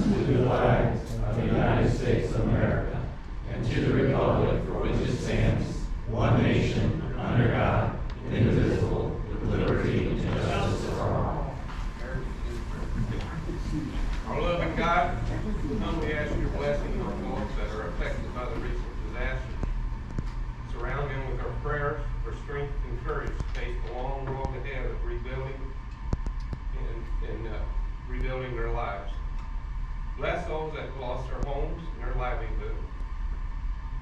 to the flag of the United States of America, and to the republic for which it stands, one nation, under God, indivisible, with liberty and justice for all. Our loving God, we humbly ask your blessing on those that are affected by the recent disaster. Surround them with our prayers for strength and courage to face the long road ahead of rebuilding and rebuilding their lives. Bless those that lost their homes and their livelihood.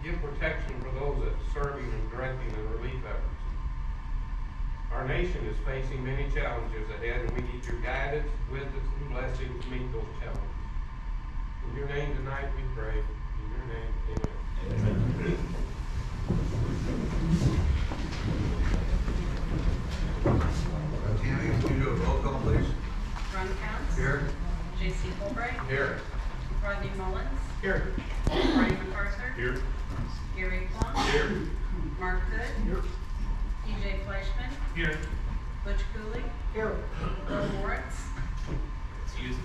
Give protection for those that are serving and directing the relief efforts. Our nation is facing many challenges ahead, and we need your guidance, wisdom, and blessings to meet those challenges. In your name tonight we pray. In your name, amen. Amen. Tammy, will you do a roll call, please? Ron Counts. Here. J.C. Fulbright. Here. Rodney Mullins. Here. Brian MacArthur. Here. Gary Plum. Here. Mark Hood. Here. E.J. Fleischman. Here. Butch Cooley. Here. Bill Moritz. Excuse me.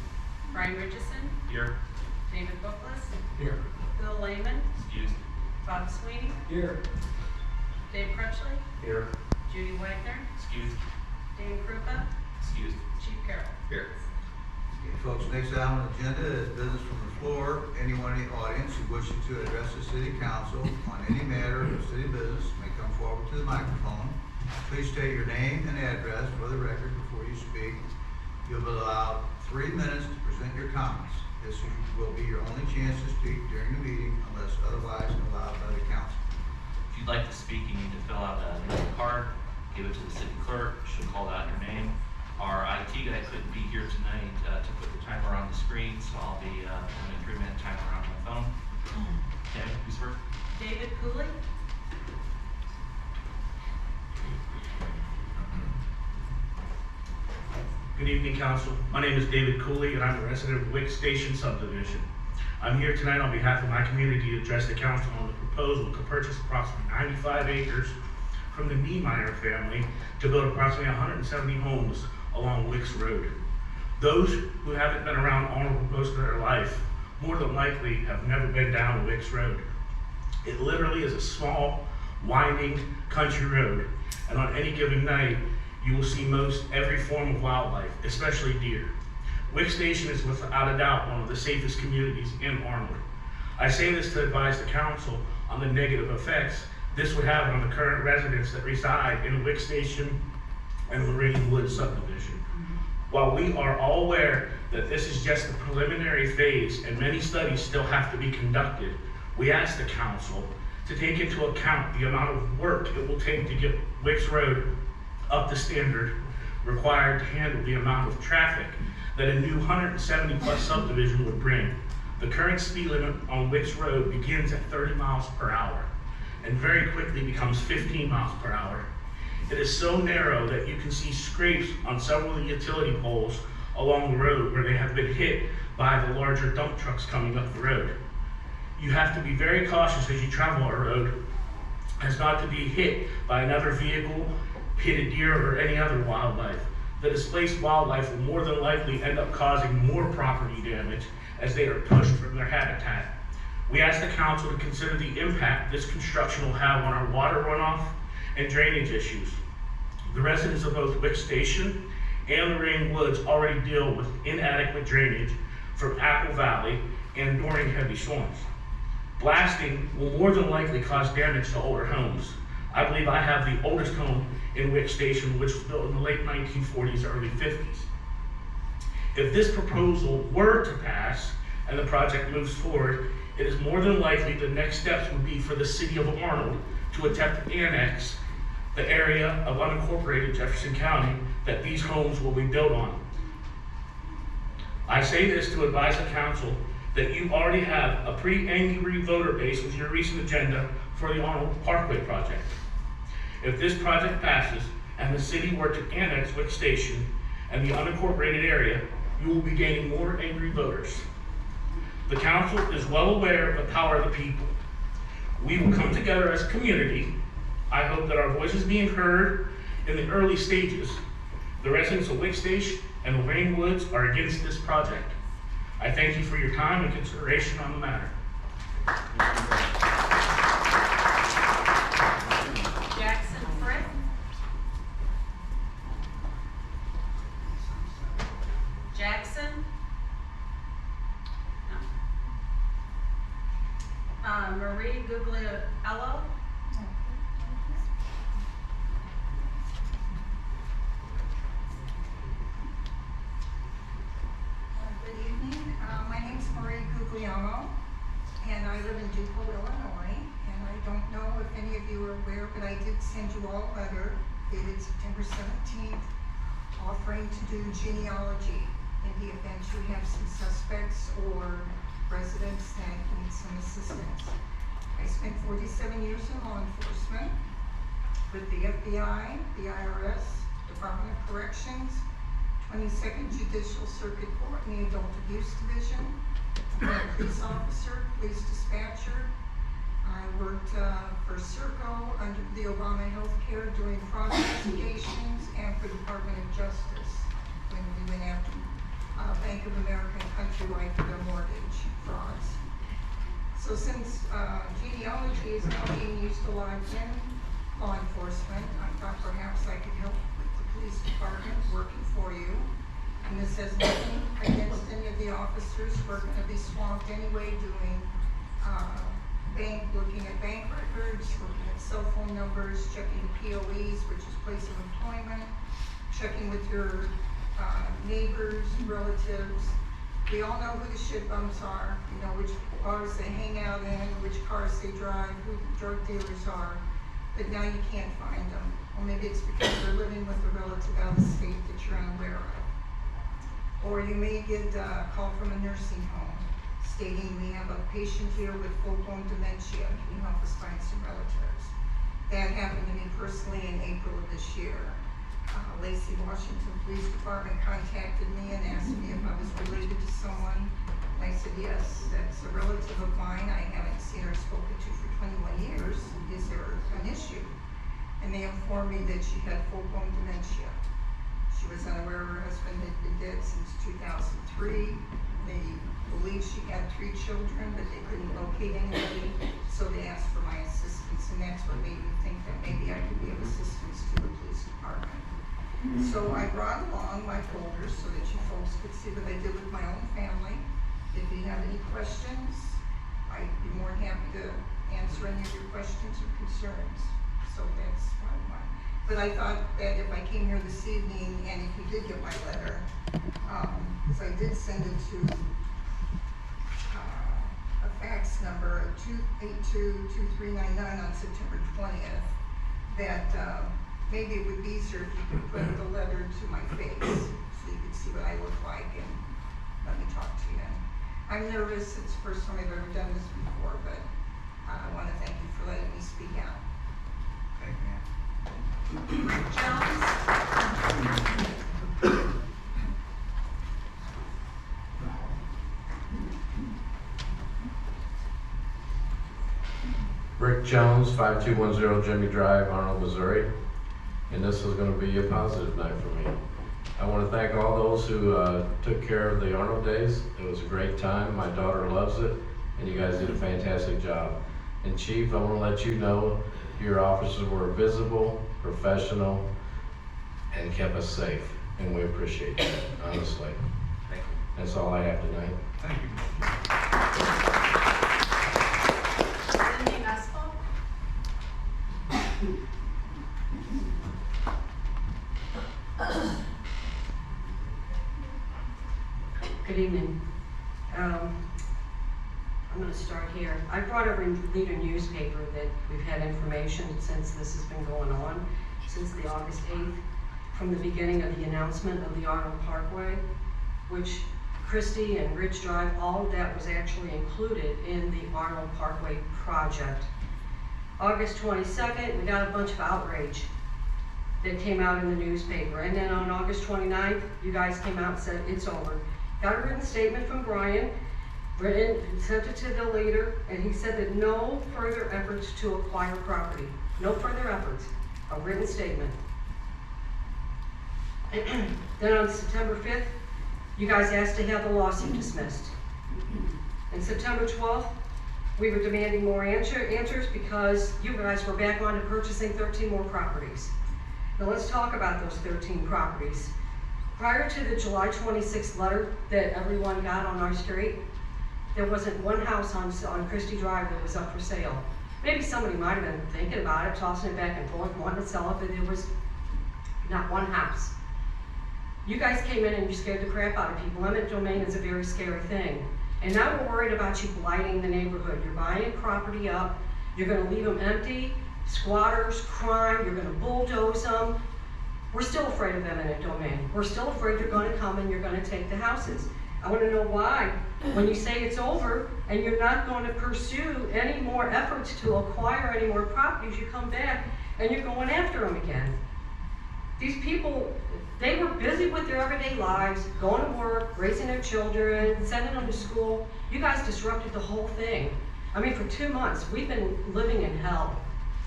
Brian Richardson. Here. David Bookless. Here. Bill Lehman. Excuse me. Bob Sweeney. Here. Dave Crutchley. Here. Judy Wagner. Excuse me. Dan Krupa. Excuse me. Chief Carroll. Here. Okay, folks, next item on the agenda is business from the floor. Anyone in the audience who wishes to address the city council on any matter of city business may come forward to the microphone. Please state your name and address for the record before you speak. You'll be allowed 3 minutes to present your comments. This will be your only chance to speak during the meeting unless otherwise allowed by the council. If you'd like to speak, you need to fill out a little card, give it to the city clerk. She'll call out your name. Our IT guy couldn't be here tonight to put the timer on the screen, so I'll be putting a 3-minute timer on my phone. Okay, who's first? David Cooley. Good evening, Council. My name is David Cooley, and I'm a resident of Wick Station subdivision. I'm here tonight on behalf of my community to address the Council on the proposal to purchase approximately 95 acres from the Niemeyer family to build approximately 170 homes along Wicks Road. Those who haven't been around Arnold most of their life more than likely have never been down Wicks Road. It literally is a small, winding country road, and on any given night, you will see most every form of wildlife, especially deer. Wick Station is without a doubt one of the safest communities in Arnold. I say this to advise the council on the negative effects this would have on the current residents that reside in Wick Station and Lorraine Woods subdivision. While we are all aware that this is just the preliminary phase and many studies still have to be conducted, we ask the council to take into account the amount of work it will take to get Wicks Road up to standard required to handle the amount of traffic that a new 170 plus subdivision would bring. The current speed limit on Wicks Road begins at 30 miles per hour and very quickly becomes 15 miles per hour. It is so narrow that you can see scrapes on several of the utility poles along the road where they have been hit by the larger dump trucks coming up the road. You have to be very cautious as you travel our road as not to be hit by another vehicle, hit a deer, or any other wildlife. The displaced wildlife will more than likely end up causing more property damage as they are pushed from their habitat. We ask the council to consider the impact this construction will have on our water runoff and drainage issues. The residents of both Wick Station and Lorraine Woods already deal with inadequate drainage from Apple Valley and during heavy storms. Blasting will more than likely cause damage to older homes. I believe I have the oldest home in Wick Station, which was built in the late 1940s, early 50s. If this proposal were to pass and the project moves forward, it is more than likely the next steps would be for the city of Arnold to attempt to annex the area of unincorporated Jefferson County that these homes will be built on. I say this to advise the council that you already have a pretty angry voter base with your recent agenda for the Arnold Parkway project. If this project passes and the city were to annex Wick Station and the unincorporated area, you will be gaining more angry voters. The council is well aware of the power of the people. We will come together as a community. I hope that our voices being heard in the early stages. The residents of Wick Station and Lorraine Woods are against this project. I thank you for your time and consideration on the matter. Jackson Frick. Jackson. No. Marie Gugliello. Good evening. My name's Marie Guglielmo, and I live in Depot, Illinois. And I don't know if any of you are aware, but I did send you all a letter dated September 17th offering to do genealogy in the event you have some suspects or residents that need some assistance. I spent 47 years in law enforcement with the FBI, the IRS, Department of Corrections, 22nd Judicial Circuit Court in the Adult Abuse Division. I'm a police officer, police dispatcher. I worked for Serco under the Obama Healthcare during fraud investigations and for Department of Justice when we went after Bank of America and Countrywide for their mortgage frauds. So since genealogy is now being used a lot in law enforcement, I thought perhaps I could help with the police department working for you. And this has nothing against any of the officers who are going to be swamped anyway doing looking at bank records, looking at cell phone numbers, checking POEs, which is place of employment, checking with your neighbors, relatives. We all know who the shit bums are. We know which bars they hang out in, which cars they drive, who the drug dealers are. But now you can't find them. Or maybe it's because they're living with a relative out of state that you're unaware of. Or you may get a call from a nursing home stating we have a patient here with full-blown dementia. Can you help us find some relatives? That happened to me personally in April of this year. Lacey Washington Police Department contacted me and asked me if I was related to someone. And I said, yes, that's a relative of mine. I haven't seen her spoken to for 21 years. Is there an issue? And they informed me that she had full-blown dementia. She was unaware her husband had been dead since 2003. They believed she had 3 children, but they couldn't locate anybody, so they asked for my assistance, and that's what made me think that maybe I could be of assistance to the police department. So I brought along my folders so that you folks could see what I did with my own family. If you have any questions, I'd be more than happy to answer any of your questions or concerns. So that's what I want. But I thought that if I came here this evening, and if you did get my letter, because I did send it to a fax number, 282-2399 on September 20th, that maybe it would be easier if you could put the letter to my face so you could see what I look like and let me talk to you. I'm nervous. It's the first time I've ever done this before, but I want to thank you for letting me speak out. Thank you, ma'am. Rick Jones. Rick Jones, 5210 Jimmy Drive, Arnold, Missouri. And this is going to be a positive night for me. I want to thank all those who took care of the Arnold days. It was a great time. My daughter loves it, and you guys did a fantastic job. And Chief, I want to let you know your officers were visible, professional, and kept us safe. And we appreciate that, honestly. Thank you. That's all I have tonight. Thank you. Cindy Nussbaum. Good evening. I'm going to start here. I brought over in the Leader newspaper that we've had information since this has been going on, since the August 8th, from the beginning of the announcement of the Arnold Parkway, which Christie and Ridge Drive, all of that was actually included in the Arnold Parkway project. August 22nd, we got a bunch of outrage that came out in the newspaper. And then on August 29th, you guys came out and said, it's over. Got a written statement from Brian, sent it to the leader, and he said that no further efforts to acquire property. No further efforts. A written statement. Then on September 5th, You guys asked to have the lawsuit dismissed. And September 12th, we were demanding more answers because you guys were back on to purchasing 13 more properties. Now let's talk about those 13 properties. Prior to the July 26th letter that everyone got on our street, there wasn't one house on Christie Drive that was up for sale. Maybe somebody might have been thinking about it, tossing it back and forth, wanting to sell it, but there was not one house. You guys came in and you scared the crap out of people. Eminent domain is a very scary thing. And now we're worried about you blighting the neighborhood. You're buying property up, you're gonna leave them empty, squatters, crime, you're gonna bulldoze them. We're still afraid of eminent domain. We're still afraid you're gonna come and you're gonna take the houses. I wanna know why, when you say it's over and you're not gonna pursue any more efforts to acquire any more properties, you come back and you're going after them again. These people, they were busy with their everyday lives, going to work, raising their children, sending them to school. You guys disrupted the whole thing. I mean, for 2 months, we've been living in hell.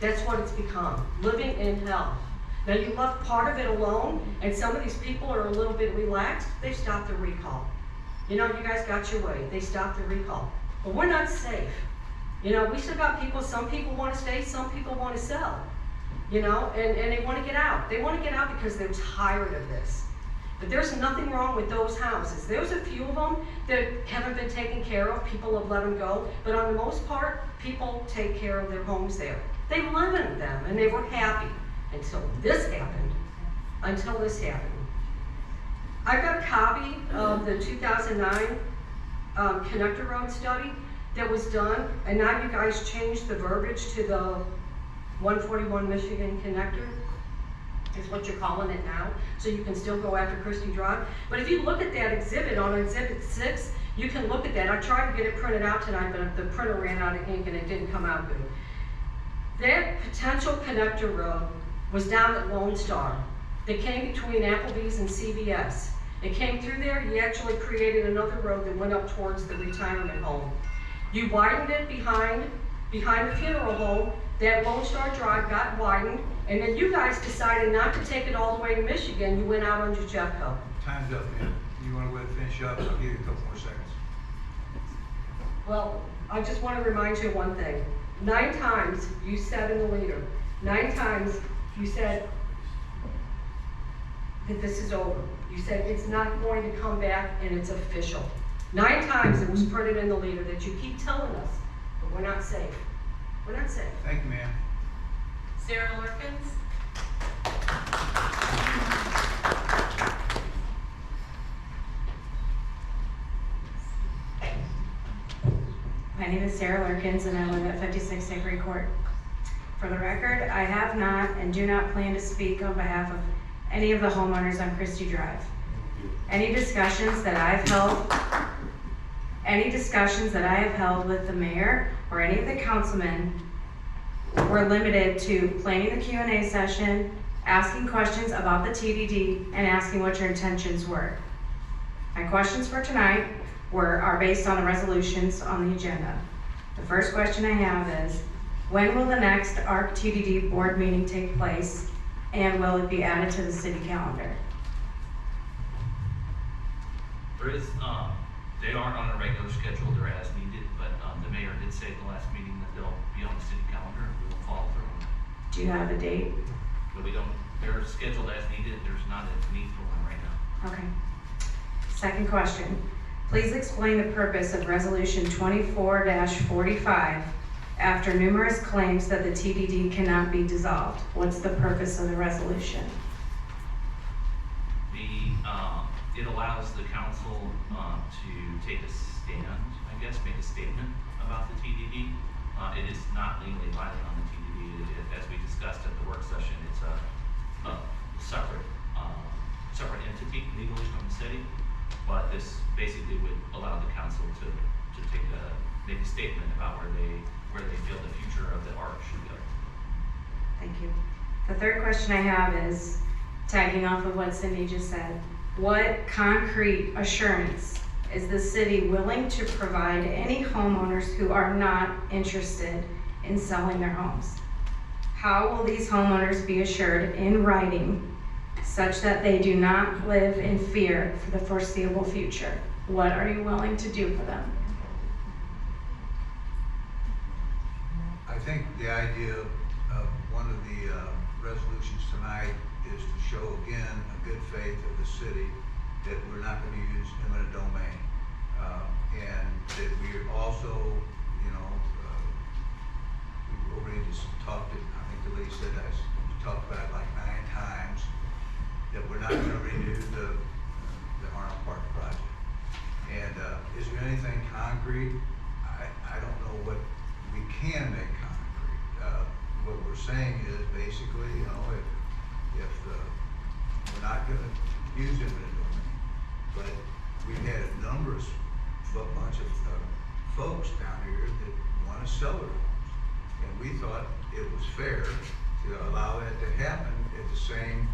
That's what it's become, living in hell. Now you left part of it alone, and some of these people are a little bit relaxed. They've stopped the recall. You know, you guys got your way. They stopped the recall. But we're not safe. You know, we still got people, some people want to stay, some people want to sell. You know, and they want to get out. They want to get out because they're tired of this. But there's nothing wrong with those houses. There's a few of them that haven't been taken care of. People have let them go. But on the most part, people take care of their homes there. They live in them, and they were happy until this happened. Until this happened. I've got a copy of the 2009 Connector Road study that was done, and now you guys changed the verbiage to the 141 Michigan Connector is what you're calling it now, so you can still go after Christie Drive. But if you look at that exhibit, on Exhibit 6, you can look at that. I tried to get it printed out tonight, but the printer ran out of ink and it didn't come out good. That potential connector road was down at Lone Star. They came between Applebee's and CVS. It came through there. You actually created another road that went up towards the retirement home. You widened it behind the funeral home. That Lone Star Drive got widened, and then you guys decided not to take it all the way to Michigan. You went out under Jeffco. Time's up, man. You wanna go ahead and finish up? I'll give you a couple more seconds. Well, I just want to remind you of one thing. 9 times you said in the leader, 9 times you said that this is over. You said it's not going to come back and it's official. 9 times it was printed in the leader that you keep telling us, but we're not safe. We're not safe. Thank you, ma'am. Sarah Lurkins. My name is Sarah Lurkins and I live at 56 Hickory Court. For the record, I have not and do not plan to speak on behalf of any of the homeowners on Christie Drive. Any discussions that I have held with the mayor or any of the councilmen were limited to planning the Q&A session, asking questions about the TDD, and asking what your intentions were. My questions for tonight are based on the resolutions on the agenda. The first question I have is, when will the next ARC TDD board meeting take place, and will it be added to the city calendar? There is, they aren't on a regular schedule, they're as needed, but the mayor did say at the last meeting that they'll be on the city calendar and we will follow through on that. Do you have a date? But they're scheduled as needed, there's not a need for one right now. Okay. Second question. Please explain the purpose of Resolution 24-45 after numerous claims that the TDD cannot be dissolved. What's the purpose of the resolution? It allows the council to take a stand, I guess, make a statement about the TDD. It is not legally binding on the TDD. As we discussed at the work session, it's a separate entity legally from the city. But this basically would allow the council to make a statement about where they feel the future of the ARC should go. Thank you. The third question I have is, tagging off of what Cindy just said, what concrete assurance is the city willing to provide any homeowners who are not interested in selling their homes? How will these homeowners be assured in writing such that they do not live in fear for the foreseeable future. What are you willing to do for them? I think the idea of one of the resolutions tonight is to show again a good faith of the city that we're not going to use eminent domain. And that we are also, you know, we've already just talked it, I think the lady said I talked about it like 9 times, that we're not going to renew the Arnold Park project. And is there anything concrete? I don't know what we can make concrete. What we're saying is basically, you know, if we're not going to use eminent domain, but we've had a bunch of folks down here that want to sell their homes, and we thought it was fair to allow that to happen at the same,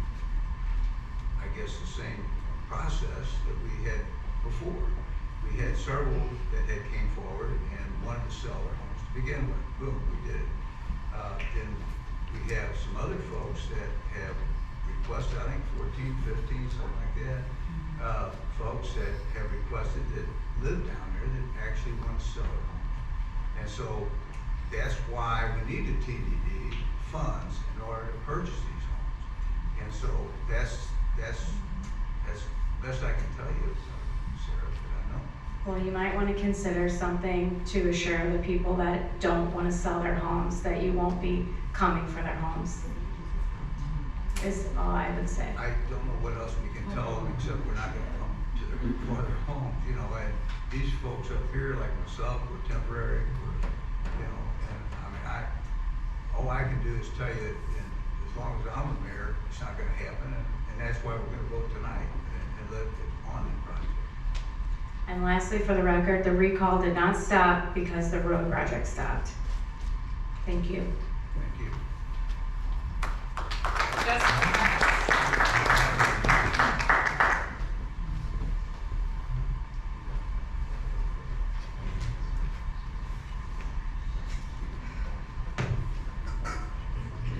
I guess, the same process that we had before. We had several that had came forward and wanted to sell their homes to begin with. Boom, we did it. Then we have some other folks that have requested, I think 14, 15, something like that, folks that have requested that live down there that actually want to sell their homes. And so that's why we needed TDD funds in order to purchase these homes. And so that's best I can tell you, Sarah, that I know. Well, you might want to consider something to assure the people that don't want to sell their homes that you won't be coming for their homes. Is all I would say. I don't know what else we can tell them except we're not gonna come for their homes, you know, and these folks up here, like myself, we're temporary, you know, and I mean, all I can do is tell you that as long as I'm the mayor, it's not gonna happen, and that's why we're gonna vote tonight and let it on the project. And lastly, for the record, the recall did not stop because the road project stopped. Thank you. Thank you.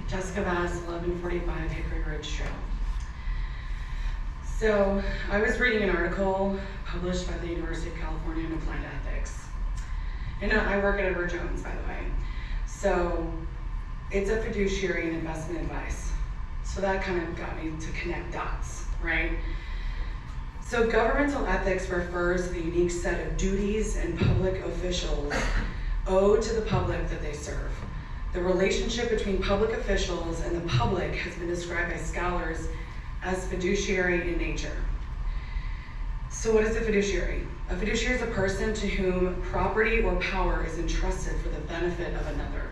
Jessica Bass, 1145 Hickory Ridge Trail. So I was reading an article published by the University of California in Applied Ethics. And I work at Edward Jones, by the way. So it's a fiduciary and investment advice. So that kind of got me to connect dots, right? So governmental ethics refers to the unique set of duties and public officials owe to the public that they serve. The relationship between public officials and the public has been described by scholars as fiduciary in nature. So what is a fiduciary? A fiduciary is a person to whom property or power is entrusted for the benefit of another.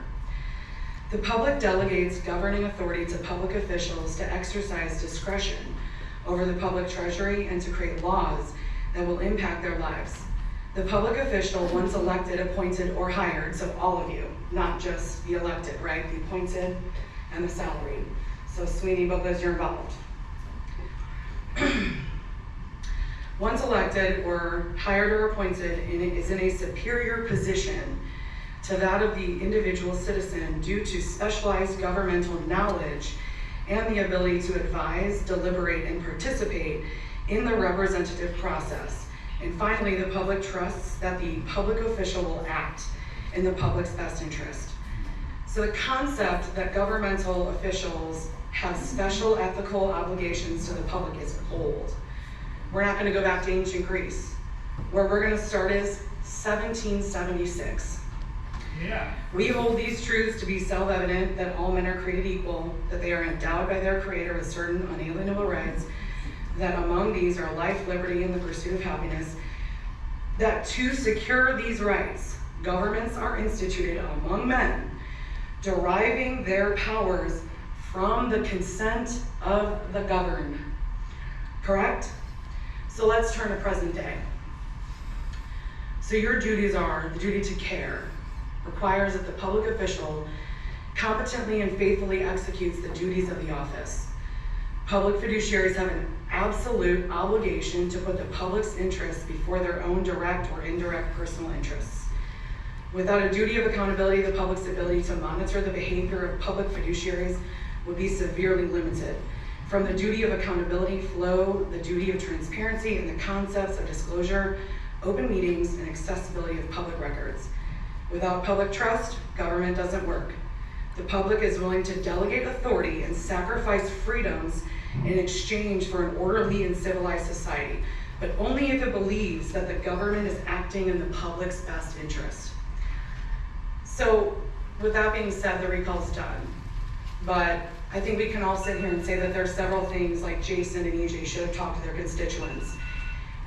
The public delegates governing authority to public officials to exercise discretion over the public treasury and to create laws that will impact their lives. The public official, once elected, appointed, or hired, so all of you, not just the elected, right? The appointed and the salaried. So Sweeney, because you're involved. Once elected or hired or appointed is in a superior position to that of the individual citizen due to specialized governmental knowledge and the ability to advise, deliberate, and participate in the representative process. And finally, the public trusts that the public official will act in the public's best interest. So the concept that governmental officials have special ethical obligations to the public is old. We're not going to go back to ancient Greece. Where we're going to start is 1776. Yeah. We hold these truths to be self-evident that all men are created equal, that they are endowed by their Creator with certain unalienable rights, that among these are life, liberty, and the pursuit of happiness, that to secure these rights, governments are instituted among men, deriving their powers from the consent of the governed. Correct? So let's turn to present day. So your duties are, the duty to care requires that the public official competently and faithfully executes the duties of the office. Public fiduciaries have an absolute obligation to put the public's interests before their own direct or indirect personal interests. Without a duty of accountability, the public's ability to monitor the behavior of public fiduciaries would be severely limited. From the duty of accountability flow the duty of transparency and the concepts of disclosure, open meetings, and accessibility of public records. Without public trust, government doesn't work. The public is willing to delegate authority and sacrifice freedoms in exchange for an orderly and civilized society, but only if it believes that the government is acting in the public's best interest. So, with that being said, the recall's done. But I think we can all sit here and say that there are several things like Jason and EJ should have talked to their constituents.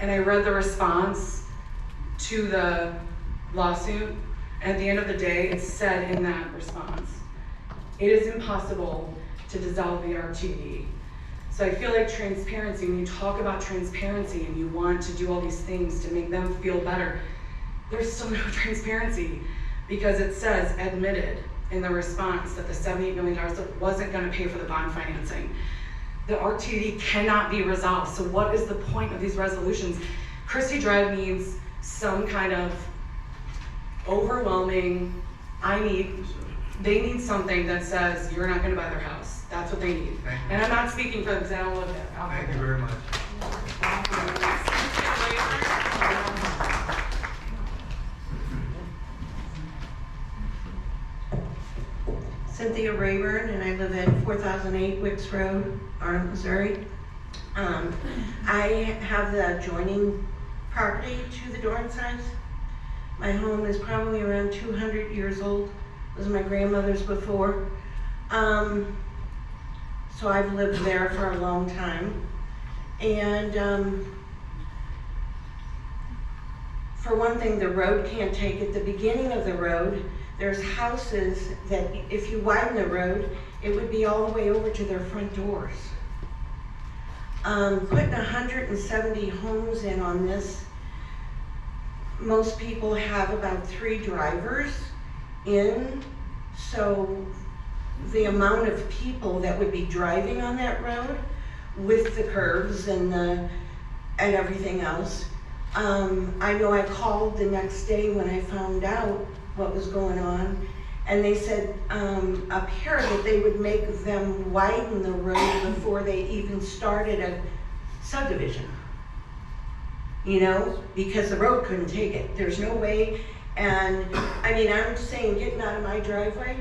And I read the response to the lawsuit, and at the end of the day, it said in that response, it is impossible to dissolve the RTD. So I feel like transparency, when you talk about transparency and you want to do all these things to make them feel better, there's still no transparency because it says admitted in the response that the $78 million wasn't gonna pay for the bond financing. The RTD cannot be resolved. So what is the point of these resolutions? Christie Drive needs some kind of overwhelming, they need something that says you're not gonna buy their house. That's what they need. Thank you. And I'm not speaking for them because I don't live there. Thank you very much. Cynthia Rayburn, and I live at 4008 Wicks Road, Arnold, Missouri. I have the adjoining property to the Dornsides. My home is probably around 200 years old. It was my grandmother's before. So I've lived there for a long time. And for one thing, the road can't take it. The beginning of the road, there's houses that if you widen the road, it would be all the way over to their front doors. Putting 170 homes in on this, most people have about 3 drivers in, so the amount of people that would be driving on that road with the curbs and everything else. I know I called the next day when I found out what was going on, and they said up here that they would make them widen the road before they even started a subdivision. You know, because the road couldn't take it. There's no way, and I mean, I'm saying getting out of my driveway,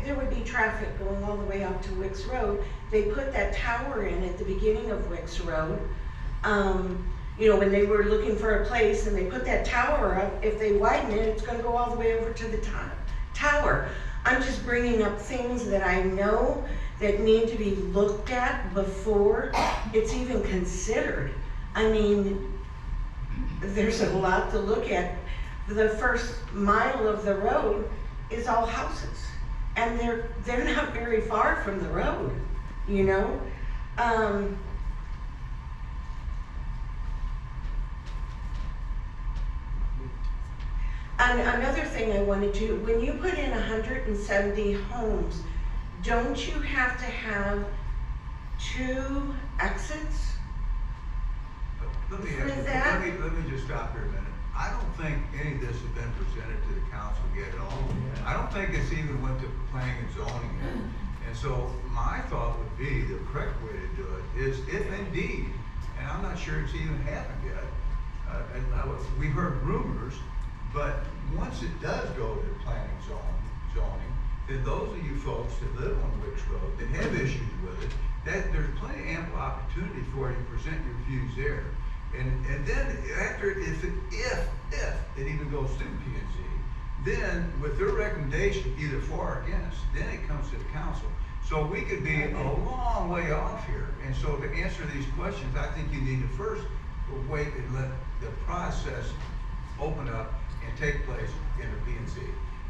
there would be traffic going all the way up to Wicks Road. They put that tower in at the beginning of Wicks Road. You know, when they were looking for a place and they put that tower up, if they widen it, it's gonna go all the way over to the tower. I'm just bringing up things that I know that need to be looked at before it's even considered. I mean, there's a lot to look at. The first mile of the road is all houses, and they're not very far from the road, you know? And another thing I wanted to, when you put in 170 homes, don't you have to have 2 exits? Let me For that? let me just stop here a minute. I don't think any of this has been presented to the council yet at all. I don't think it's even went to planning and zoning yet. And so my thought would be the correct way to do it is if indeed, and I'm not sure it's even happened yet, we heard rumors, but once it does go to planning zoning, then those of you folks that live on Wicks Road that have issues with it, that there's plenty of ample opportunity for you to present your views there. And then after, if it even goes through P&Z, then with their recommendation, either for or against, then it comes to the council. So we could be a long way off here. And so to answer these questions, I think you need to first wait and let the process open up and take place in the P&Z.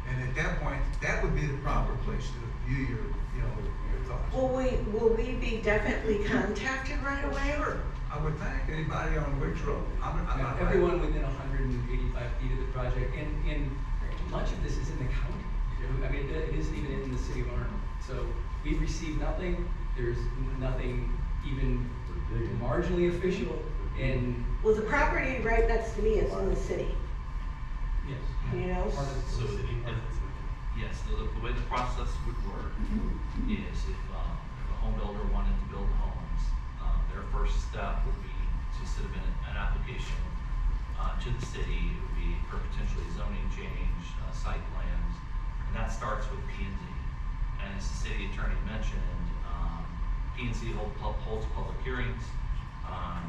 And at that point, that would be the proper place to view your thoughts. Will we be definitely contacted right away? Sure, I would think anybody on Wicks Road. I'm not Everyone within 185 feet of the project, and much of this is in the county. I mean, it isn't even in the city of Arnold. So we've received nothing. There's nothing even marginally official. And Well, the property right next to me is in the city, yes, you know? So, yes, the way the process would work is if a home builder wanted to build homes, their first step would be to submit an application to the city. It would be for potentially zoning change, site plans, and that starts with P&Z. And as the city attorney mentioned, P&Z holds public hearings.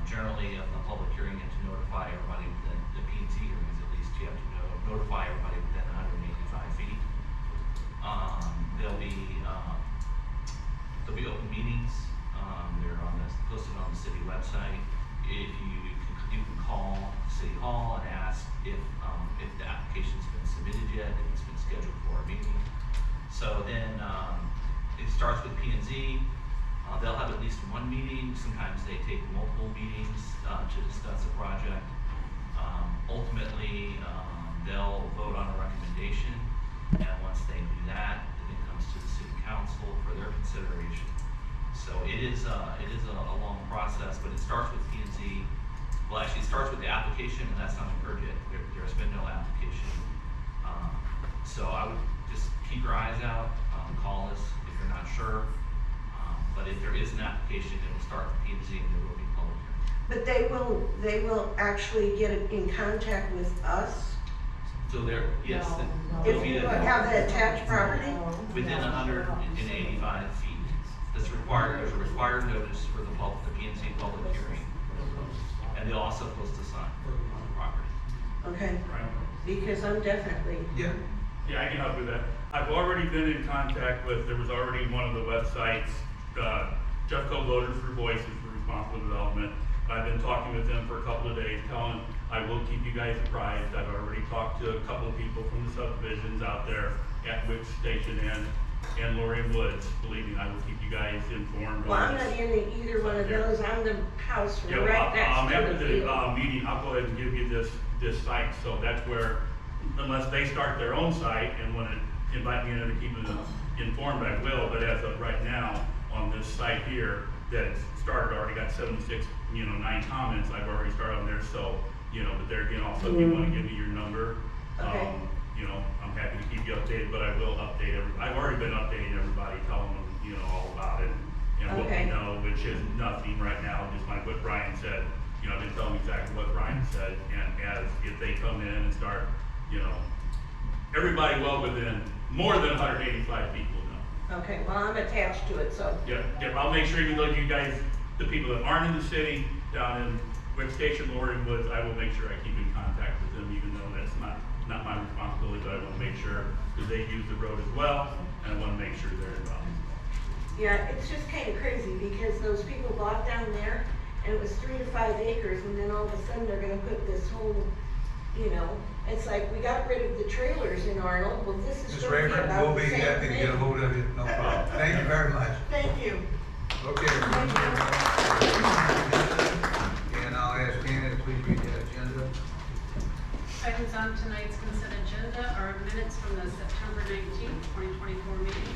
Generally, of the public hearing, you have to notify everybody within the P&Z hearings, at least you have to notify everybody within 185 feet. There'll be open meetings. They're posted on the city website. If you can call City Hall and ask if the application's been submitted yet, if it's been scheduled for a meeting. So then it starts with P&Z. They'll have at least one meeting. Sometimes they take multiple meetings to discuss a project. Ultimately, they'll vote on a recommendation, and once they do that, it comes to the city council for their consideration. So it is a long process, but it starts with P&Z. Well, actually, it starts with the application, and that's not occurred yet. There's been no application. So I would just keep your eyes out, call us if you're not sure. But if there is an application, it will start with P&Z and there will be public hearing. But they will actually get in contact with us So there, yes. if you have the attached property? Within 185 feet. That's required, there's a required notice for the P&Z public hearing. And they'll also post a sign on the property. Okay, because I'm definitely. Yeah. Yeah, I can help with that. I've already been in contact with, there was already one of the websites, Jeffco Voters for Voices for Responsible Development. I've been talking with them for a couple of days, telling them I will keep you guys apprised. I've already talked to a couple of people from the subdivisions out there at Wick Station and Lorraine Woods. Believe me, I will keep you guys informed. Well, I'm not in either one of those. I'm the house right next to After the the field. meeting, I'll go ahead and give you this site. So that's where, unless they start their own site and want to invite me in to keep them informed, I will. But as of right now, on this site here that it's started, already got 76, 9 comments. I've already started on there. So, but there again, also if you want to give me your number, Okay. I'm happy to keep you updated. But I will update I've already been updating everybody, telling them, all about it and what we know, which is nothing right now. Just like what Brian said. I've been telling exactly what Brian said, and as if they come in and start, everybody well within more than 185 feet will know. Okay, well, I'm attached to it, so. Yeah, I'll make sure even though you guys, the people that aren't in the city, down in Wick Station, Lorraine Woods, I will make sure I keep in contact with them, even though that's not my responsibility, but I want to make sure, because they use the road as well, and I want to make sure they're involved. Yeah, it's just kind of crazy because those people bought down there and it was 3 to 5 acres, and then all of a sudden they're gonna put this whole, it's like we got rid of the trailers in Arnold. Well, this is Ms. gonna be Rayford, about we'll the be same happy to get a thing. hold of you, no problem. Thank you very much. Thank you. Okay. And I'll ask Hannah to please read that agenda. Items on tonight's consent agenda are minutes from the September 19th, 2024 meeting.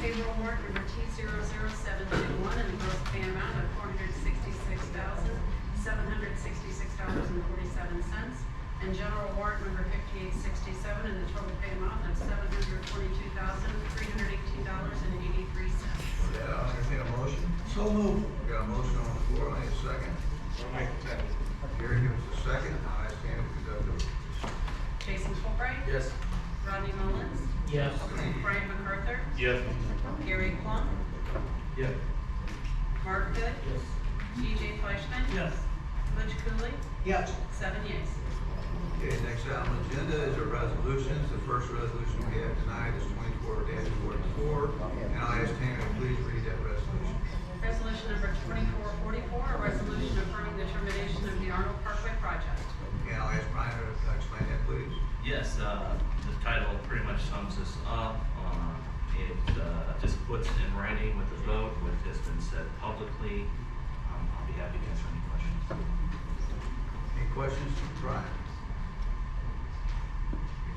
Payroll warrant number T00721 in the gross pay amount of $466,766.47. And general warrant number 5867 in the total pay amount of $722,318.83. Yeah, I'll entertain a motion. So moved. We got a motion on the floor, I need a second. I'll make a second. Gary gives us a second, I'll ask Hannah to conduct the. Jason Fulbright. Yes. Rodney Mullins. Yes. Brian MacArthur. Yes. Gary Plum. Yes. Mark Hood. Yes. TJ Fleischman. Yes. Butch Cooley. Yes. 7 yeas. Okay, next item on the agenda is our resolutions. The first resolution we have tonight is 24-44, and I'll ask Hannah to please read that resolution. Resolution number 2444, a resolution affirming the termination of the Arnold Parkway project. And I'll ask Brian to explain that, please. Yes, the title pretty much sums this up. It just puts it in writing with the vote, what has been said publicly. I'll be happy to answer any questions. Any questions from Brian?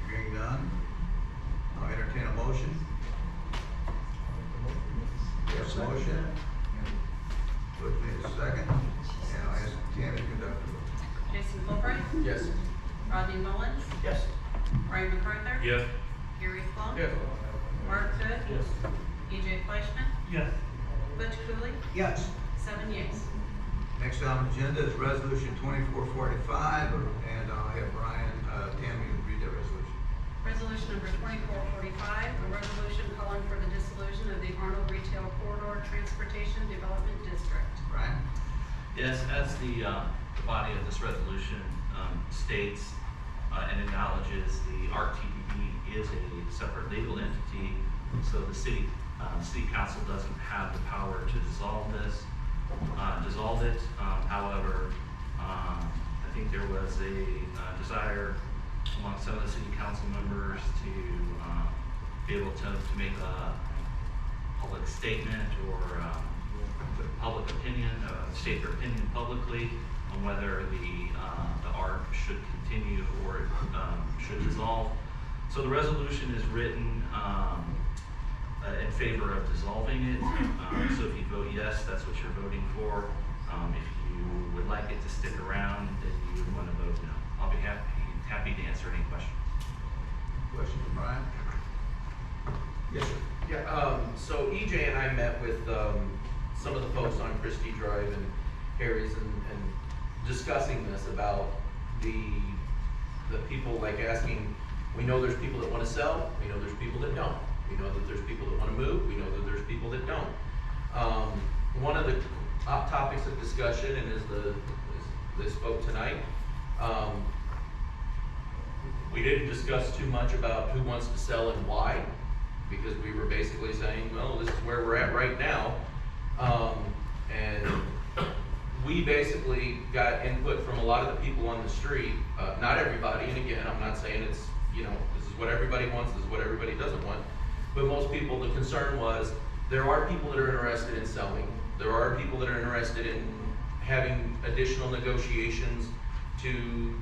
Hearing none, I'll entertain a motion. Yes, motion. Butch made a second, and I'll ask Hannah to conduct the vote. Jason Fulbright. Yes. Rodney Mullins. Yes. Brian MacArthur. Yes. Gary Plum. Yes. Mark Hood. Yes. TJ Fleischman. Yes. Butch Cooley? Yes. 7 yeas. Next on the agenda is resolution 2445, and I'll have Brian, Tammy read that resolution. Resolution number 2445, a resolution calling for the dissolution of the Arnold Retail Corridor Transportation Development District. Brian? Yes, as the body of this resolution states and acknowledges, the RTDD is a separate legal entity, so the city council doesn't have the power to dissolve it. However, I think there was a desire among some of the city council members to be able to make a public statement or public opinion, state their opinion publicly on whether the ARC should continue or should dissolve. So the resolution is written in favor of dissolving it. So if you vote yes, that's what you're voting for. If you would like it to stick around, then you would want to vote no. I'll be happy to answer any questions. Question for Brian? Yes, sir. Yeah, so EJ and I met with some of the folks on Christie Drive and Harry's and discussing this about the people, like asking, we know there's people that want to sell, we know there's people that don't. We know that there's people that want to move, we know that there's people that don't. One of the topics of discussion, and as they spoke tonight, we didn't discuss too much about who wants to sell and why, because we were basically saying, well, this is where we're at right now. And we basically got input from a lot of the people on the street, not everybody, and again, I'm not saying it's, this is what everybody wants, this is what everybody doesn't want, but most people, the concern was, there are people that are interested in selling, there are people that are interested in having additional negotiations to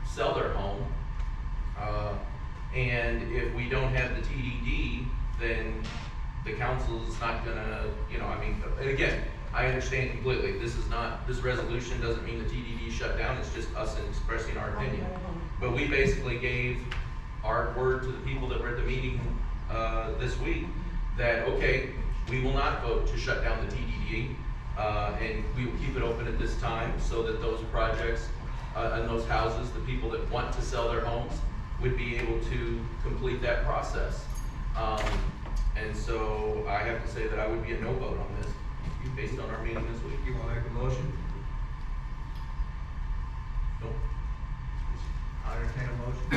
sell their home, and if we don't have the TDD, then the council's not gonna, and again, I understand completely, this resolution doesn't mean the TDD shut down, it's just us expressing our opinion. But we basically gave our word to the people that were at the meeting this week that, okay, we will not vote to shut down the TDD, and we will keep it open at this time so that those projects and those houses, the people that want to sell their homes, would be able to complete that process. And so I have to say that I would be a no vote on this, based on our meeting this week. You want to make a motion? Nope. I'll entertain a motion.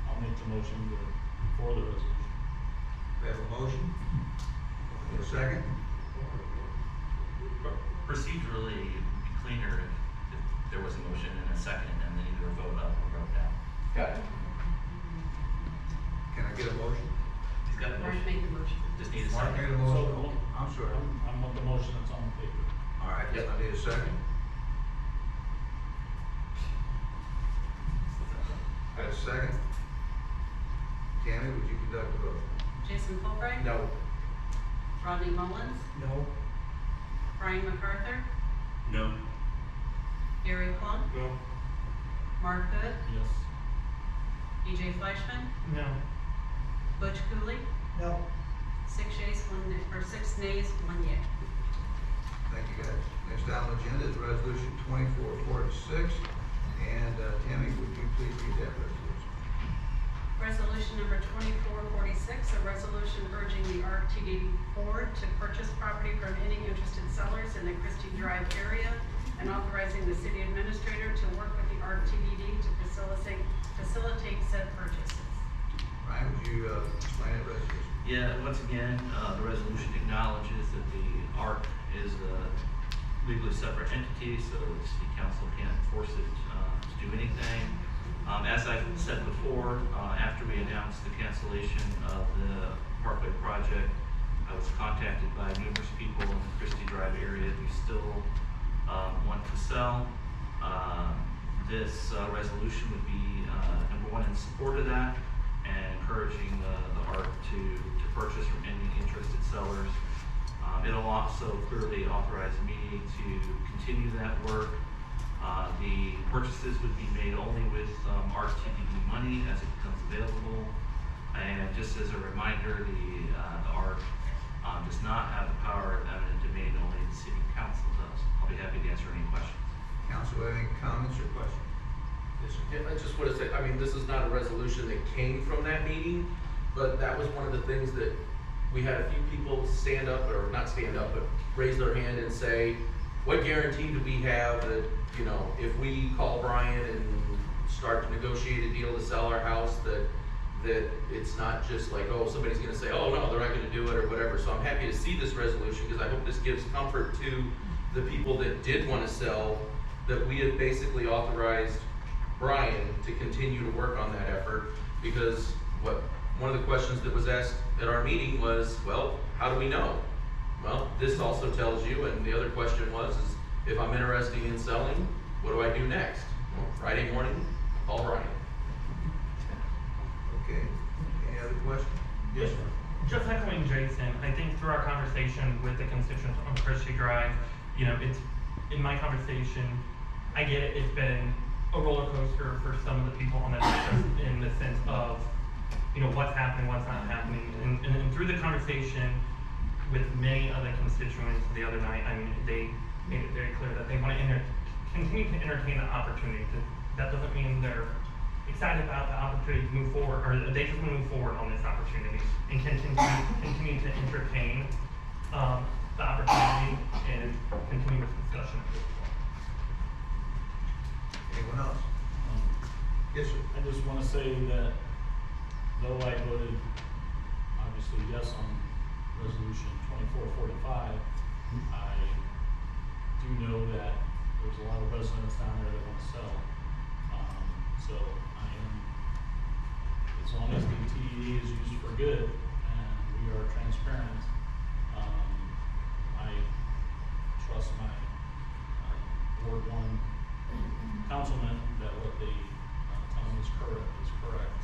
I'll make the motion for the resolution. We have a motion. Need a second? Procedurally, it'd be cleaner if there was a motion and a second, and then either vote up or vote down. Got it. Can I get a motion? He's got a Mark motion. made the motion. Just need a Mark second. made a motion. I'm sorry. I'm on the motion that's on the paper. All right, Yep. I need a second. Got a second? Tammy, would you conduct the vote? Jason Fulbright? No. Rodney Mullins? No. Brian MacArthur? No. Gary Plum? No. Mark Hood? Yes. EJ Fleischman? No. Butch Cooley? No. 6 yeas, 6 nays, 1 yea. Thank you, guys. Next on the agenda is resolution 2446, and Tammy, would you please read that resolution? Resolution number 2446, a resolution urging the RTD board to purchase property from any interested sellers in the Christie Drive area and authorizing the city administrator to work with the RTDD to facilitate said purchases. Ryan, would you explain that resolution? Yeah, once again, the resolution acknowledges that the ARC is a legally separate entity, so the city council can't force it to do anything. As I've said before, after we announced the cancellation of the Parkway project, I was contacted by numerous people in the Christie Drive area who still want to sell. This resolution would be number one in support of that and encouraging the ARC to purchase from any interested sellers. It'll also clearly authorize me to continue that work. The purchases would be made only with RTDD money as it becomes available. And just as a reminder, the ARC does not have the power of eminent domain, only the city council does. I'll be happy to answer any questions. Council, any comments or questions? Yes, sir. Yeah, I just wanna say, I mean, this is not a resolution that came from that meeting, but that was one of the things that we had a few people stand up, or not stand up, but raise their hand and say, what guarantee do we have that, you know, if we call Brian and start to negotiate a deal to sell our house, that it's not just like, oh, somebody's gonna say, oh, no, they're not gonna do it, or whatever. So I'm happy to see this resolution, because I hope this gives comfort to the people that did wanna sell, that we have basically authorized Brian to continue to work on that effort, because one of the questions that was asked at our meeting was, well, how do we know? Well, this also tells you, and the other question was, is if I'm interested in selling, what do I do next? Well, Friday morning, call Brian. Okay, any other questions? Yes, sir. Just echoing Jason, I think through our conversation with the constituents on Christie Drive, you know, it's, in my conversation, I get it, it's been a roller coaster for some of the people on that district in the sense of, you know, what's happening, what's not happening. And through the conversation with many other constituents the other night, I mean, they made it very clear that they want to continue to entertain the opportunity. That doesn't mean they're excited about the opportunity to move forward, or they just want to move forward on this opportunity and continue to entertain the opportunity and continue with discussion. Anyone else? Yes, sir. I just want to say that though I voted obviously yes on resolution 2445, I do know that there's a lot of residents down there that want to sell. So I am, as long as the TDD is used for good and we are transparent, I trust my Ward 1 councilman that what they tell me is correct.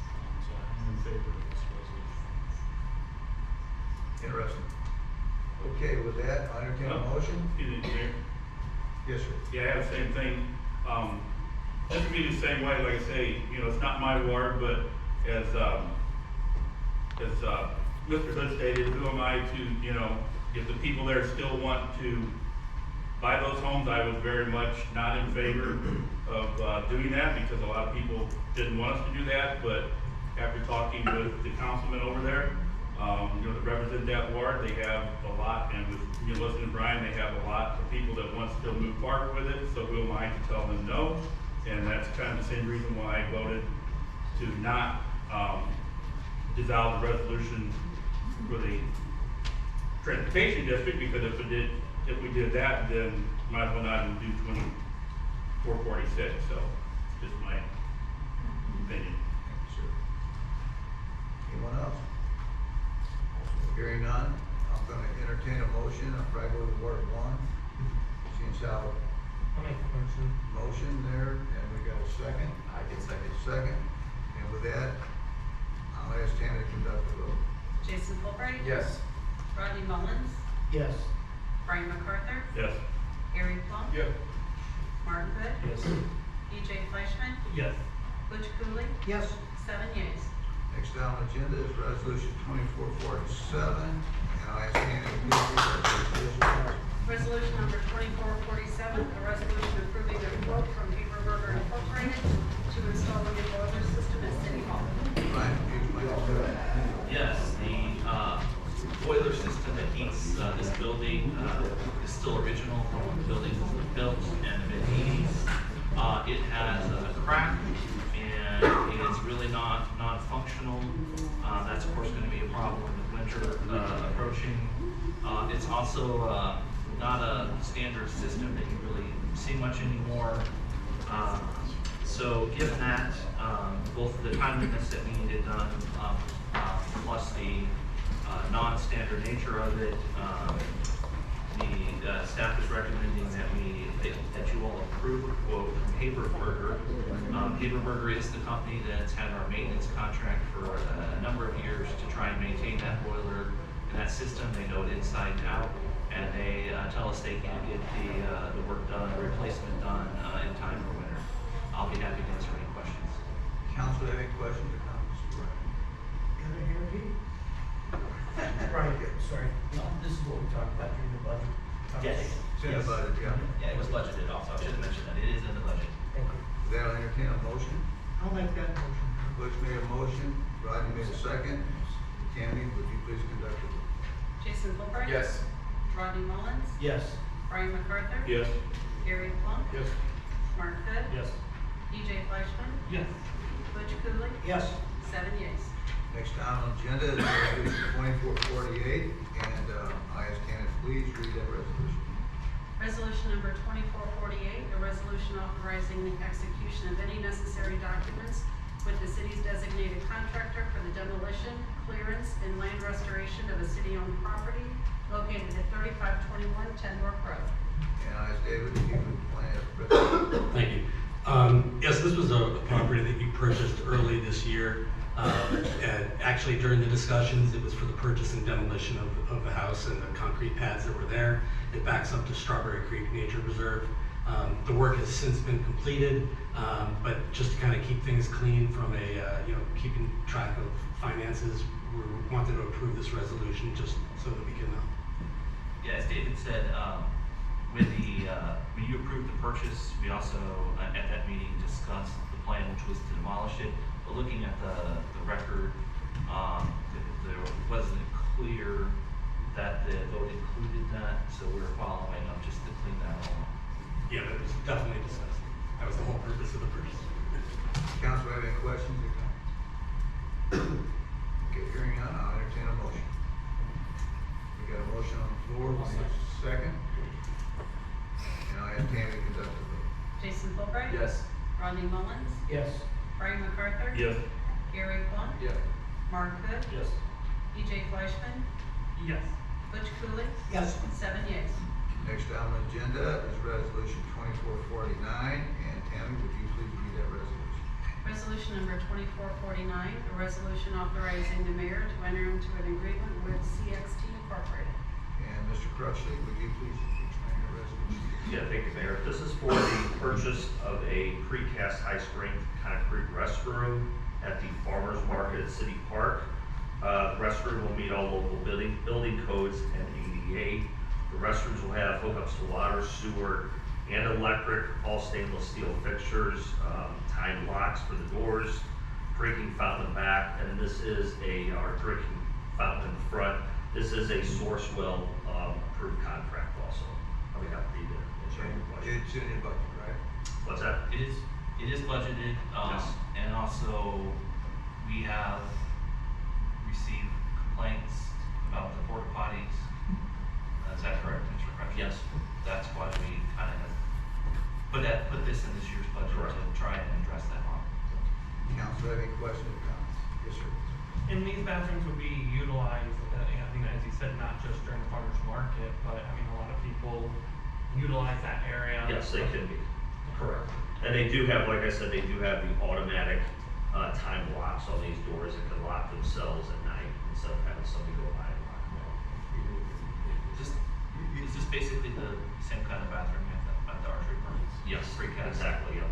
So I'm in favor of this resolution. Interesting. Okay, with that, I entertain a motion. Excuse me, Mayor. Yes, sir. Yeah, I have the same thing. This would be the same way, like I say, you know, it's not my ward, but as Mr. Hood stated, who am I to, you know, if the people there still want to buy those homes, I was very much not in favor of doing that, because a lot of people didn't want us to do that, but after talking with the councilman over there, you know, that represent that ward, they have a lot, and with, you know, listening to Brian, they have a lot of people that want to still move forward with it, so who am I to tell them no? And that's kind of the same reason why I voted to not dissolve the resolution for the transportation district, because if we did that, then might as well not even do 2446, so just my opinion. Thank you, sir. Anyone else? Hearing none, I'm gonna entertain a motion, I'll probably go to Ward 1. Seems how I'll make the motion. motion there, and we got a second. I can second. Second, and with that, I'll ask Tammy to conduct the vote. Jason Fulbright. Yes. Rodney Mullins. Yes. Brian MacArthur. Yes. Gary Plum. Yep. Martin Hood. Yes. EJ Fleischman. Yes. Butch Cooley. Yes. 7 yeas. Next down on the agenda is resolution 2447, and I ask Tammy to please read that resolution. Resolution number 2447, a resolution approving a quote from Haberberger Incorporated to install a new boiler system at City Hall. Brian, can you explain this to us? Yes, the boiler system that heats this building is still original from when the building was built in the mid-80s. It has a crack, and it's really not functional. That's of course going to be a problem with winter approaching. It's also not a standard system that you really see much anymore. So given that, both the timeliness that we needed done, plus the non-standard nature of it, the staff is recommending that you all approve a quote from Haberberger. Haberberger is the company that's had our maintenance contract for a number of years to try and maintain that boiler and that system. They know it inside and out, and they tell us they can't get the work done, the replacement done in time for winter. I'll be happy to answer any questions. Council, have any questions or comments? Can I hear you? Right. sorry, no, this is what we talked about during the budget. Yes. It's in the budget, yeah. Yeah, it was budgeted also, I should have mentioned that, it is in the budget. Thank you. With that, I'll entertain a motion. I'll make that motion. Butch made a motion, Rodney made a second. Tammy, would you please conduct the vote? Jason Fulbright. Yes. Rodney Mullins. Yes. Brian MacArthur. Yes. Gary Plunk. Yes. Mark Hood. Yes. EJ Fleischman. Yes. Butch Cooley. Yes. 7 yeas. Next item on the agenda is resolution 2448, and I ask Tammy to please read that resolution. Resolution number 2448, a resolution authorizing the execution of any necessary documents with the city's designated contractor for the demolition, clearance, and land restoration of a city-owned property located at 3521 Tenworth Road. And I ask David if you would plan a resolution. Thank you. Yes, this was a property that you purchased early this year. And actually during the discussions, it was for the purchase and demolition of the house and the concrete pads that were there. It backs up to Strawberry Creek Nature Reserve. The work has since been completed, but just to kind of keep things clean from a, keeping track of finances, we wanted to approve this resolution just so that we can Yeah, as David said, when you approved the purchase, we also, at that meeting, discussed the plan, which was to demolish it. But looking at the record, there wasn't clear that the vote included that, so we're following up just to clean that all up. Yeah, but it was definitely discussed. That was the whole purpose of the purchase. Council have any questions or comments? Okay, hearing none, I'll entertain a motion. We got a motion on the floor, we need a second. And I ask Tammy to conduct the vote. Jason Fulbright. Yes. Rodney Mullins. Yes. Brian MacArthur. Yes. Gary Plunk. Yes. Mark Hood. Yes. EJ Fleischman. Yes. Butch Cooley. Yes. 7 yeas. Next item on the agenda is resolution 2449, and Tammy, would you please read that resolution? Resolution number 2449, a resolution authorizing the mayor to enter into an agreement with CXT Incorporated. And Mr. Crutchley, would you please explain the resolution? Yeah, thank you, Mayor. This is for the purchase of a precast high-strength concrete restroom at the Farmers Market at City Park. The restroom will meet all local building codes and ADA. The restrooms will have hookups to water, sewer, and electric, all stainless steel fixtures, time locks for the doors, drinking fountain in the back, and this is our drinking fountain in the front. This is a Sourcewell approved contract also. We got to read it. It's in your budget, right? What's that? It is budgeted, Yes. and also we have received complaints about the porta potties. Is that correct, Mr. Crutch? Yes. That's why we kind of put this in this year's budget to try and address that problem. Council have any questions or comments? Yes, sir. And these bathrooms would be utilized, I think as you said, not just during the farmer's market, but I mean, a lot of people utilize that area. Yes, they can be, correct. And they do have, like I said, they do have the automatic time locks on these doors that can lock themselves at night instead of having somebody go by and lock them up. Is this basically the same kind of bathroom at the archery park? Yes, Precast. exactly, yeah.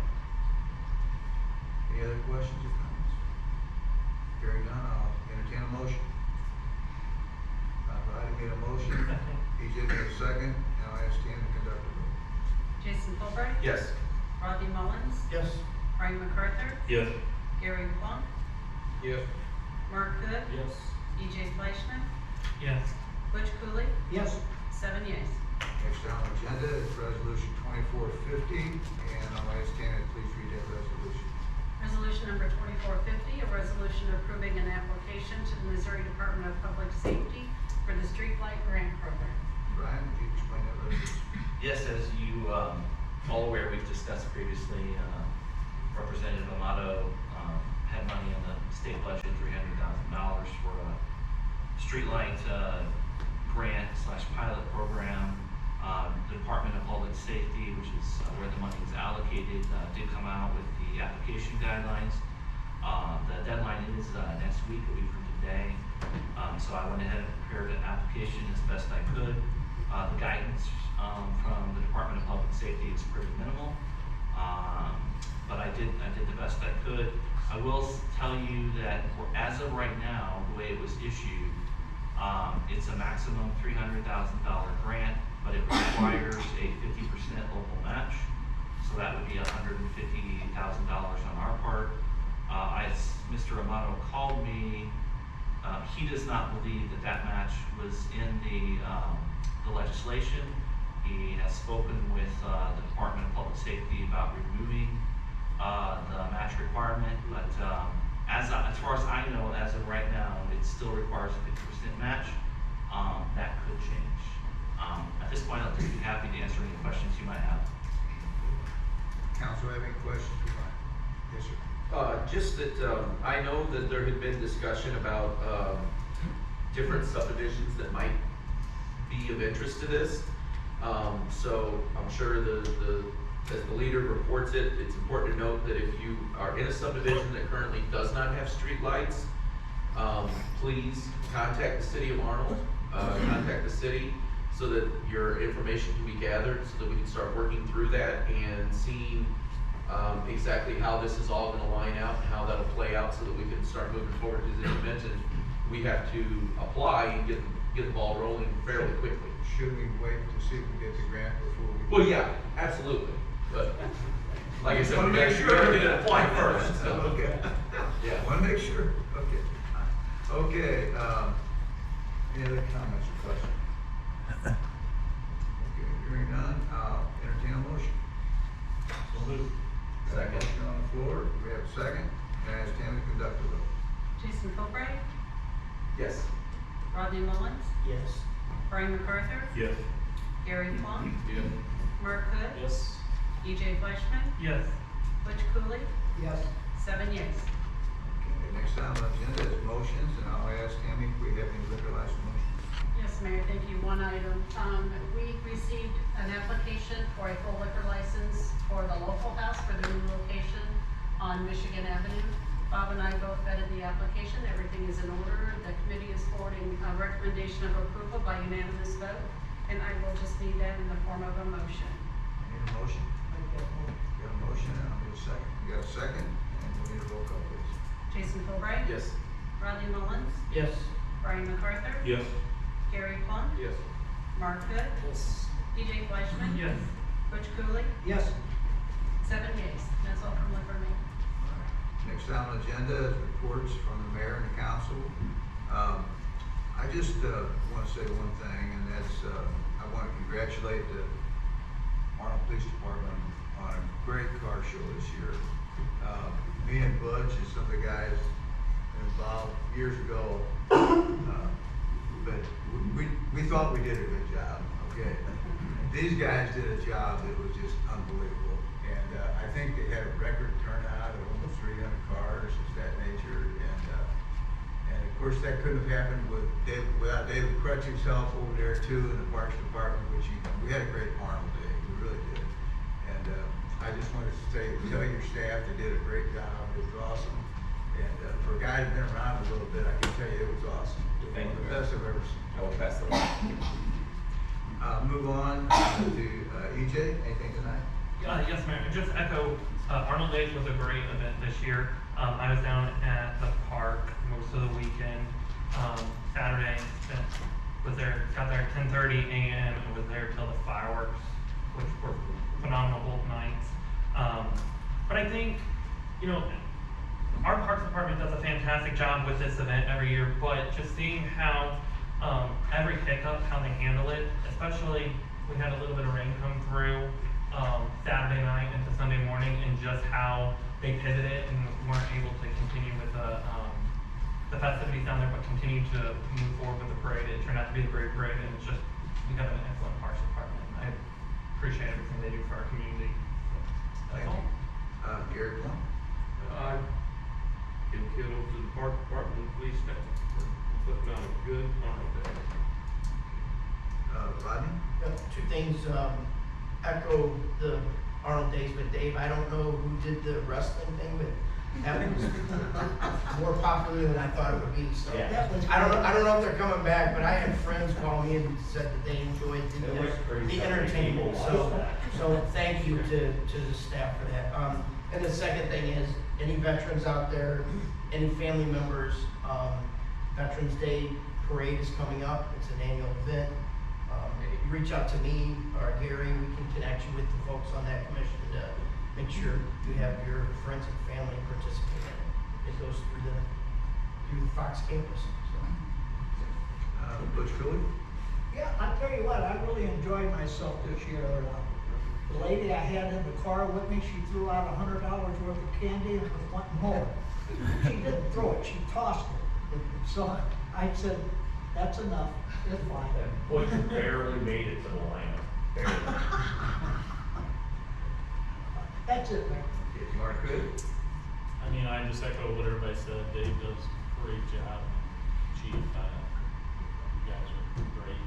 Any other questions or comments? Hearing none, I'll entertain a motion. Rodney made a motion, EJ made a second, and I'll ask Tammy to conduct the vote. Jason Fulbright. Yes. Rodney Mullins. Yes. Brian MacArthur. Yes. Gary Plunk. Yes. Mark Hood. Yes. EJ Fleischman. Yes. Butch Cooley. Yes. 7 yeas. Next on the agenda is resolution 2450, and I'll ask Tammy to please read that resolution. Resolution number 2450, a resolution approving an application to the Missouri Department of Public Safety for the Streetlight Grant Program. Brian, would you explain that resolution? Yes, as you all aware, we've discussed previously, Representative Amato had money in the state budget, $300,000 for a streetlight grant / pilot program. The Department of Public Safety, which is where the money is allocated, did come out with the application guidelines. The deadline is next week, a week from today. So I went ahead and prepared an application as best I could. The guidance from the Department of Public Safety is pretty minimal, but I did the best I could. I will tell you that as of right now, the way it was issued, It's a maximum $300,000 grant, but it requires a 50% local match. So that would be $150,000 on our part. Mr. Amato called me. He does not believe that that match was in the legislation. He has spoken with the Department of Public Safety about removing the match requirement, but as far as I know, as of right now, it still requires a 50% match. That could change. At this point, I'll just be happy to answer any questions you might have. Council have any questions for Brian? Yes, sir. Just that, I know that there had been discussion about, different subdivisions that might be of interest to this. So I'm sure as the leader reports it, it's important to note that if you are in a subdivision that currently does not have street lights, please contact the city of Arnold, contact the city so that your information can be gathered so that we can start working through that and seeing exactly how this is all gonna line out and how that'll play out so that we can start moving forward. Because as you mentioned, we have to apply and get the ball rolling fairly quickly. Should we wait to see if we get the grant before we? Well, yeah, absolutely, but like I said, Wanna we make gotta sure. get it applied first, so. Okay. Yeah. Wanna make sure, okay. Okay, any other comments or questions? Okay, hearing none, entertain a motion. So moved. Got a motion on the floor, we have a second, and I ask Tammy to conduct the vote. Jason Philbright, Yes. Rodney Mullins, Yes. Brian MacArthur, Yes. Gary Plum, Yes. Mark Hood, Yes. EJ Fleischman, Yes. Butch Cooley, Yes. 7 yeas. Okay, next item on the agenda is motions, and I'll ask Tammy if we have any liquor license motions. Yes, Mayor, thank you. One item. We received an application for a full liquor license for the local house for the new location on Michigan Avenue. Bob and I both vetted the application. Everything is in order. The committee is forwarding a recommendation of approval by unanimous vote, and I will just need that in the form of a motion. I need a motion. Got a motion, and I'll need a second. You got a second, and we need a roll call, please. Jason Philbright, Yes. Rodney Mullins, Yes. Brian MacArthur, Yes. Gary Plum, Yes. Mark Hood, Yes. EJ Fleischman, Yes. Butch Cooley, Yes. 7 yeas. That's all from liquor, Mayor. Next item on the agenda is reports from the mayor and the council. I just want to say one thing, and that's I want to congratulate the Arnold Police Department on a great car show this year. Me and Butch and some of the guys involved years ago, but we thought we did a good job, okay? These guys did a job that was just unbelievable, and I think they had a record turnout of almost 300 cars, of that nature, and of course that couldn't have happened without David Crutch's help over there too in the Parks Department, which we had a great Arnold day, we really did. And I just wanted to tell your staff they did a great job, it was awesome. And for a guy who's been around a little bit, I can tell you it was awesome. Thank you, The best I've ever seen. I will pass the line. Move on to EJ, anything tonight? Yes, Mayor. Just echo, Arnold Days was a great event this year. I was down at the park most of the weekend. Saturday, got there at 10:30 a.m. and was there till the fireworks, which were phenomenal both nights. But I think, our Parks Department does a fantastic job with this event every year, but just seeing how every hiccup, how they handle it, especially we had a little bit of rain come through Saturday night into Sunday morning, and just how they pivoted and weren't able to continue with the festivities down there, but continue to move forward with the parade. It turned out to be a great parade, and it's just, we have an excellent Parks Department. I appreciate everything they do for our community. That's Thank all. you. Gary Plum? Give kudos to the park department and police staff for putting on a good Arnold Day. Rodney? Two things, echo the Arnold Days with Dave. I don't know who did the wrestling thing, but that was more popular than I thought it would be, so. I don't know if they're coming back, but I had friends call me and said that they enjoyed the entertainment, so thank you to the staff for that. And the second thing is, any veterans out there, any family members, Veterans Day parade is coming up. It's an annual event. You reach out to me or Gary, we can connect you with the folks on that commission to make sure you have your friends and family participate in it. It goes through the Fox campus. So. Butch Philly? Yeah, I'll tell you what, I really enjoyed myself this year. The lady I had in the car with me, she threw out $100 worth of candy and was wanting more. She didn't throw it, she tossed it. So I said, that's enough, it's fine. Butch barely made it to the lineup. Barely. That's it, Mayor. Mark Hood? I mean, I just echo what everybody said. Dave does a great job. Chief, you guys are great.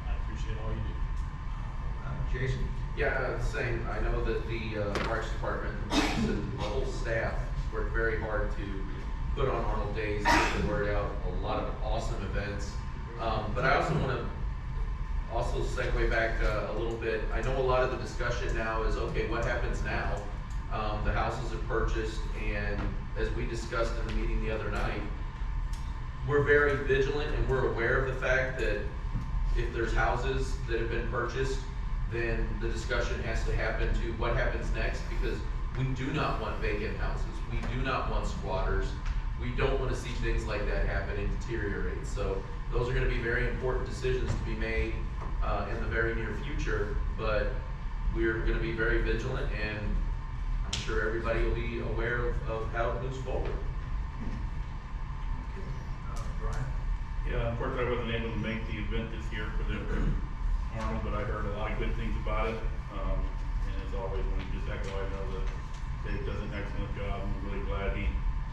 I appreciate all you do. Jason? Yeah, same. I know that the Parks Department and the whole staff worked very hard to put on Arnold Days, get the word out, a lot of awesome events. But I also want to segue back a little bit. I know a lot of the discussion now is, okay, what happens now? The houses are purchased, and as we discussed in the meeting the other night, we're very vigilant and we're aware of the fact that if there's houses that have been purchased, then the discussion has to happen to what happens next, because we do not want vacant houses. We do not want squatters. We don't want to see things like that happen and deteriorate. So those are going to be very important decisions to be made in the very near future, but we're going to be very vigilant, and I'm sure everybody will be aware of how it moves forward. Brian? Yeah, unfortunately, I wasn't able to make the event this year for the Arnold, but I heard a lot of good things about it. And as always, when you just echo, I know that Dave does an excellent job. I'm really glad he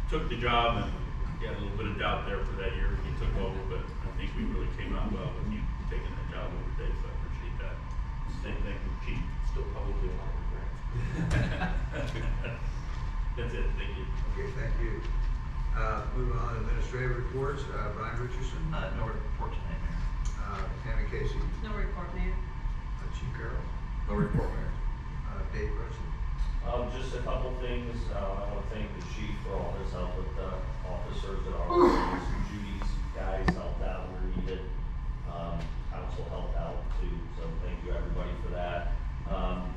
took the job, and he had a little bit of doubt there for that year when he took over, but I think we really came out well with you taking that job over Dave, so I appreciate that. Same thing with Chief. Still publicly on That's it, thank you. Okay, thank you. Moving on to administrative reports, Brian Richardson? No report tonight, Mayor. Tammy Casey? No report, Mayor. Chief Carroll? No report, Mayor. Dave Preston? Just a couple things. I want to thank the chief for all his help with the officers at our Judy's guys helped out where needed. Council helped out too, so thank you everybody for that.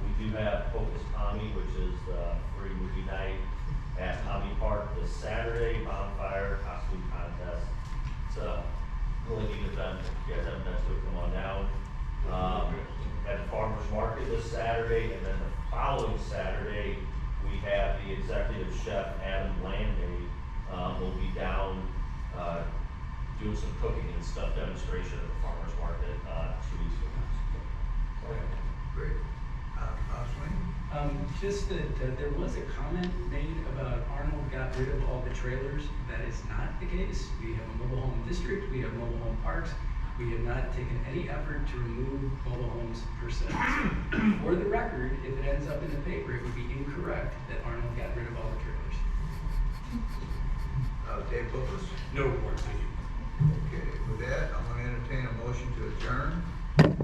We do have Focus Tommy, which is the free movie night at Tommy Park this Saturday, bonfire, costume contest. It's a really neat event. If you guys haven't been to it, come on down. At the Farmers Market this Saturday, and then the following Saturday, we have the executive chef, Adam Landay, will be down doing some cooking and stuff demonstration at the Farmers Market 2 weeks from now. Okay, great. Just that there was a comment made about Arnold got rid of all the trailers. That is not the case. We have a mobile home district, we have mobile home parks. We have not taken any effort to remove mobile homes per se. So, for the record, if it ends up in the paper, it would be incorrect that Arnold got rid of all the trailers. Dave Bookus? No report, thank you. Okay, with that, I'm going to entertain a motion to adjourn.